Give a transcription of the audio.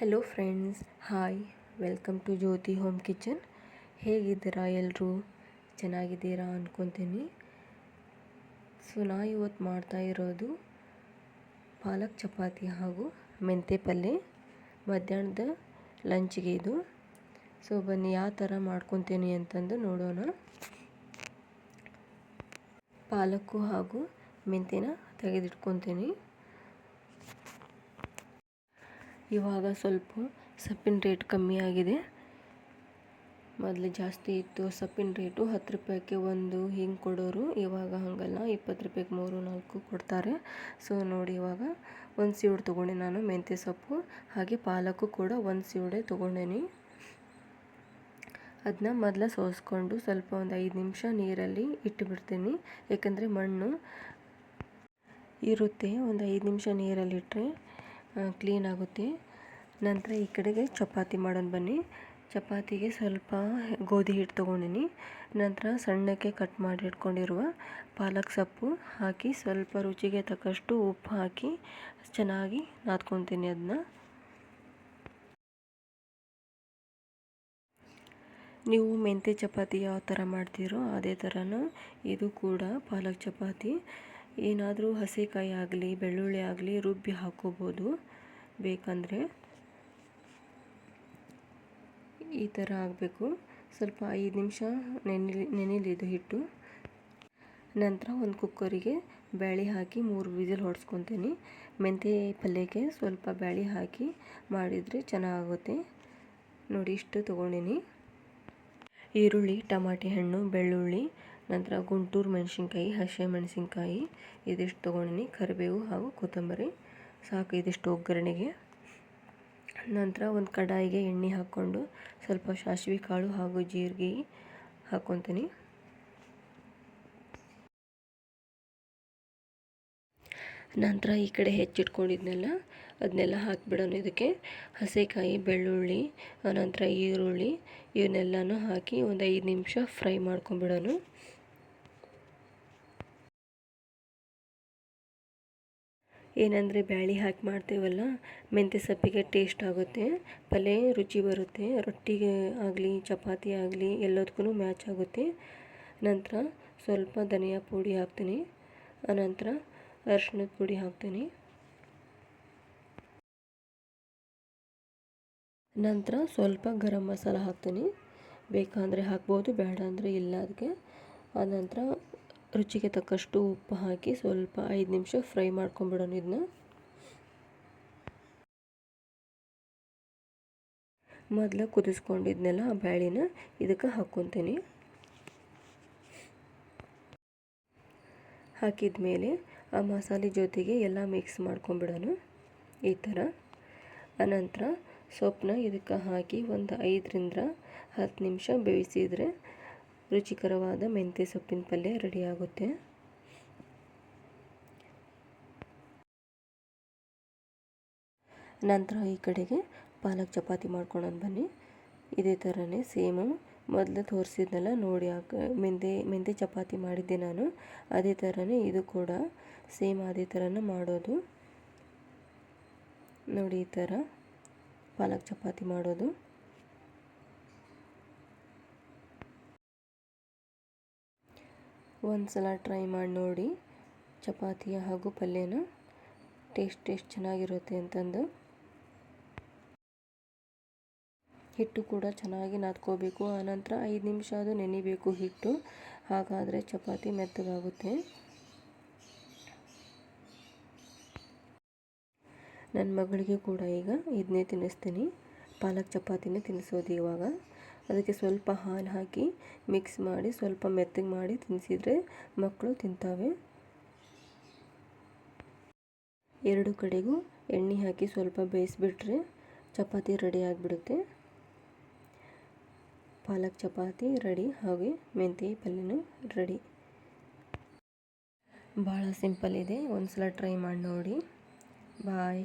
Hello friends, hi, welcome to Jyothi home kitchen. ಹೇಗಿದ್ದೀರಾ ಎಲ್ಲರೂ? ಚೆನ್ನಾಗಿದ್ದೀರಾ ಅಂದ್ಕೊತೀನಿ. ನಾ ಇವತ್ತು ಮಾಡ್ತಾ ಇರೋದು ಪಾಲಕ್ ಚಪಾತಿ ಹಾಗೂ ಮೆಂತ್ಯ ಪಲ್ಯ. ಮಧ್ಯಾಹ್ನದ ಲಂಚ್ಗೆ ಇದು. ಬನ್ನಿ ಯಾವ ಥರ ಮಾಡ್ಕೊತೀನಿ ಅಂತಂದು ನೋಡೋಣ. ಪಾಲಕ್ಕು ಹಾಗೂ ಮೆಂತ್ಯನ ತೆಗೆದಿಟ್ಕೊತೀನಿ. ಇವಾಗ ಸ್ವಲ್ಪ ಸೊಪ್ಪಿನ ರೇಟ್ ಕಮ್ಮಿ ಆಗಿದೆ. ಮೊದಲು ಜಾಸ್ತಿ ಇತ್ತು ಸೊಪ್ಪಿನ ರೇಟು. 10 ರೂಪಾಯಿಗೆ ಒಂದು ಹಿಂಗೆ ಕೊಡೋರು. ಇವಾಗ ಹಾಗಲ್ಲ, 20 ರೂಪಾಯಿಗೆ 3-4 ಕೊಡ್ತಾರೆ. ನೋಡಿ, ಇವಾಗ ಒಂದು ಸೀಡ್ ತೊಗೊಂಡೆ ನಾನು ಮೆಂತ್ಯ ಸೊಪ್ಪು. ಹಾಗೆ ಪಾಲಕ್ಕು ಕೂಡ ಒಂದು ಸೀಡೆ ತೊಗೊಂಡೇನಿ. ಅದನ್ನ ಮೊದಲು ಸೋಸ್ಕೊಂಡು ಸ್ವಲ್ಪ ಒಂದು 5 ನಿಮಿಷ ನೀರಲ್ಲಿ ಇಟ್ಟುಬಿಡ್ತೀನಿ. ಯಾಕಂದರೆ ಮಣ್ಣು ಇರುತ್ತೆ. ಒಂದು 5 ನಿಮಿಷ ನೀರಲ್ಲಿಟ್ಟರೆ ಕ್ಲೀನ್ ಆಗುತ್ತೆ. ನಂತರ ಈ ಕಡೆಗೆ ಚಪಾತಿ ಮಾಡೋಣ ಬನ್ನಿ. ಚಪಾತಿಗೆ ಸ್ವಲ್ಪ ಗೋಧಿ ಹಿಟ್ಟು ತೊಗೊಂಡಿನಿ. ನಂತರ ಸಣ್ಣಕ್ಕೆ ಕಟ್ ಮಾಡಿ ಇಟ್ಕೊಂಡಿರುವ ಪಾಲಕ್ ಸೊಪ್ಪು ಹಾಕಿ ಸ್ವಲ್ಪ ರುಚಿಗೆ ತಕ್ಕಷ್ಟು ಉಪ್ಪು ಹಾಕಿ ಚೆನ್ನಾಗಿ ನಾದ್ಕೊತೀನಿ. ಅದನ್ನ ನೀವು ಮೆಂತ್ಯ ಚಪಾತಿ ಯಾವ ಥರ ಮಾಡ್ತೀರೋ ಅದೇ ಥರನೂ ಇದು ಕೂಡ ಪಾಲಕ್ ಚಪಾತಿ. ಏನಾದರೂ ಹಸಿಕಾಯಿ ಆಗಲಿ ಬೆಳ್ಳುಳ್ಳಿ ಆಗಲಿ ರುಬ್ಬಿ ಹಾಕೋಬೋದು ಬೇಕಂದರೆ. ಈ ಥರ ಆಗಬೇಕು. ಸ್ವಲ್ಪ 5 ನಿಮಿಷ ನೆನೆಲಿದು ಹಿಟ್ಟು. ನಂತರ ಒಂದು ಕುಕ್ಕರಿಗೆ ಬೇಳೆ ಹಾಕಿ 3 ವಿಸಿಲ್ ಹೊಡ್ಸ್ಕೊತೀನಿ. ಮೆಂತ್ಯ ಪಲ್ಯಕ್ಕೆ ಸ್ವಲ್ಪ ಬೇಳೆ ಹಾಕಿ ಮಾಡಿದರೆ ಚೆನ್ನಾಗುತ್ತೆ. ನೋಡಿ, ಇಷ್ಟು ತೊಗೊಂಡಿನಿ. ಈರುಳ್ಳಿ, ಟಮಾಟೆ ಹಣ್ಣು, ಬೆಳ್ಳುಳ್ಳಿ, ನಂತರ ಗುಂಟೂರು ಮೆಣಸಿನ್ಕಾಯಿ, ಹಸಿ ಮೆಣಸಿನ್ಕಾಯಿ ಇದಿಷ್ಟು ತೊಗೊಂಡಿನಿ. ಕರಿಬೇವು ಹಾಗೂ ಕೊತ್ತಂಬರಿ ಸಾಕು ಇದಿಷ್ಟು ಒಗ್ಗರಣೆಗೆ. ನಂತರ ಒಂದು ಕಡಾಯಿಗೆ ಎಣ್ಣೆ ಹಾಕ್ಕೊಂಡು ಸ್ವಲ್ಪ ಸಾಸಿವೆ ಕಾಳು ಹಾಗೂ ಜೀರಿಗೆ ಹಾಕ್ಕೊತೀನಿ. ನಂತರ ಈ ಕಡೆ ಹೆಚ್ಚಿಟ್ಕೊಂಡಿದ್ನೆಲ್ಲ ಅದನ್ನೆಲ್ಲ ಹಾಕಿಬಿಡೋಣ. ಇದಕ್ಕೆ ಹಸಿಕಾಯಿ, ಬೆಳ್ಳುಳ್ಳಿ, ನಂತರ ಈರುಳ್ಳಿ ಇವನ್ನೆಲ್ಲನೂ ಹಾಕಿ ಒಂದು 5 ನಿಮಿಷ ಫ್ರೈ ಮಾಡ್ಕೊಂಬಿಡೋಣ. ಏನಂದರೆ ಬ್ಯಾಳಿ ಹಾಕಿ ಮಾಡ್ತೇವಲ್ಲ, ಮೆಂತ್ಯ ಸೊಪ್ಪಿಗೆ ಟೇಸ್ಟ್ ಆಗುತ್ತೆ, ಪಲ್ಯ ರುಚಿ ಬರುತ್ತೆ. ರೊಟ್ಟಿಗೆ ಆಗಲಿ ಚಪಾತಿ ಆಗಲಿ ಎಲ್ಲದಕ್ಕೂ ಮ್ಯಾಚ್ ಆಗುತ್ತೆ. ನಂತರ ಸ್ವಲ್ಪ ಧನಿಯಾ ಪುಡಿ ಹಾಕ್ತೀನಿ. ಅನಂತರ ಅರಿಶಿಣದ ಪುಡಿ ಹಾಕ್ತೀನಿ. ನಂತರ ಸ್ವಲ್ಪ ಗರಂ ಮಸಾಲ ಹಾಕ್ತೀನಿ. ಬೇಕಂದರೆ ಹಾಕ್ಬೋದು, ಬೇಡ ಅಂದರೆ ಇಲ್ಲ ಅದಕ್ಕೆ. ಆನಂತರ ರುಚಿಗೆ ತಕ್ಕಷ್ಟು ಉಪ್ಪು ಹಾಕಿ ಸ್ವಲ್ಪ 5 ನಿಮಿಷ ಫ್ರೈ ಮಾಡ್ಕೊಂಬಿಡೋಣ. ಇದನ್ನ ಮೊದಲು ಕುದಿಸ್ಕೊಂಡಿದ್ನೆಲ್ಲ ಆ ಬ್ಯಾಳಿನ ಇದಕ್ಕೆ ಹಾಕ್ಕೊತೀನಿ. ಹಾಕಿದ ಮೇಲೆ ಆ ಮಸಾಲೆ ಜೊತೆಗೆ ಎಲ್ಲ ಮಿಕ್ಸ್ ಮಾಡ್ಕೊಂಬಿಡೋಣ ಈ ಥರ. ಅನಂತರ ಸೊಪ್ಪನ್ನ ಇದಕ್ಕೆ ಹಾಕಿ ಒಂದು 5-10 ನಿಮಿಷ ಬೇಯಿಸಿದರೆ ರುಚಿಕರವಾದ ಮೆಂತ್ಯ ಸೊಪ್ಪಿನ ಪಲ್ಯ ರೆಡಿ ಆಗುತ್ತೆ. ನಂತರ ಈ ಕಡೆಗೆ ಪಾಲಕ್ ಚಪಾತಿ ಮಾಡ್ಕೊಳ್ಳೋಣ ಬನ್ನಿ. ಇದೇ ಥರನೇ ಸೇಮು ಮೊದಲು ತೋರಿಸಿದ್ನಲ್ಲ ನೋಡಿ, ಮೆಂತ್ಯ ಚಪಾತಿ ಮಾಡಿದ್ದೆ ನಾನು. ಅದೇ ಥರನೇ ಇದು ಕೂಡ ಸೇಮ್ ಅದೇ ಥರನೇ ಮಾಡೋದು. ನೋಡಿ, ಈ ಥರ ಪಾಲಕ್ ಚಪಾತಿ ಮಾಡೋದು. ಒಂದು ಸಲ ಟ್ರೈ ಮಾಡಿ ನೋಡಿ ಚಪಾತಿ ಹಾಗೂ ಪಲ್ಯನ. ಟೇಸ್ಟ್ ಚೆನ್ನಾಗಿರುತ್ತೆ ಅಂತಂದು. ಹಿಟ್ಟು ಕೂಡ ಚೆನ್ನಾಗಿ ನಾದ್ಕೋಬೇಕು. ಆನಂತರ 5 ನಿಮಿಷ ಅದು ನೆನಿಬೇಕು ಹಿಟ್ಟು. ಹಾಗಾದರೆ ಚಪಾತಿ ಮೆತ್ತಗಾಗುತ್ತೆ. ನನ್ನ ಮಗಳಿಗೆ ಕೂಡ ಈಗ ಇದನ್ನೇ ತಿನ್ನಿಸ್ತೀನಿ. ಪಾಲಕ್ ಚಪಾತಿನೇ ತಿನ್ನಿಸೋದು ಇವಾಗ. ಅದಕ್ಕೆ ಸ್ವಲ್ಪ ಹಾಲು ಹಾಕಿ ಮಿಕ್ಸ್ ಮಾಡಿ ಸ್ವಲ್ಪ ಮೆತ್ತಗೆ ಮಾಡಿ ತಿನ್ನಿಸಿದರೆ ಮಕ್ಕಳು ತಿಂತಾವೆ. 2 ಕಡೆಗೂ ಎಣ್ಣೆ ಹಾಕಿ ಸ್ವಲ್ಪ ಬೇಯಿಸಿಬಿಟ್ರೆ ಚಪಾತಿ ರೆಡಿ ಆಗಿಬಿಡುತ್ತೆ. ಪಾಲಕ್ ಚಪಾತಿ ರೆಡಿ, ಹಾಗೆ ಮೆಂತ್ಯ ಪಲ್ಯನೂ ರೆಡಿ. ಭಾಳ ಸಿಂಪಲ್ ಇದೆ. ಒಂದು ಸಲ ಟ್ರೈ ಮಾಡಿ ನೋಡಿ. ಬಾಯ್.